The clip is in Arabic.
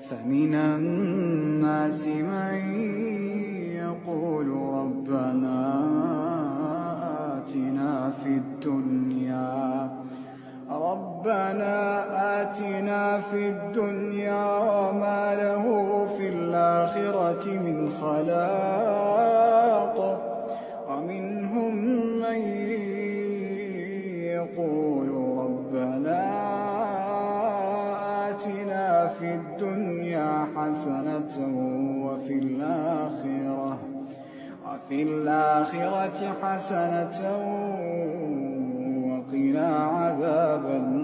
فمن الناس من يقول ربنا آتنا في الدنيا وما له في الآخرة من خلاق. ومنهم من يقول ربنا آتنا في الدنيا حسنة وفي الآخرة حسنة وقنا عذاب النار.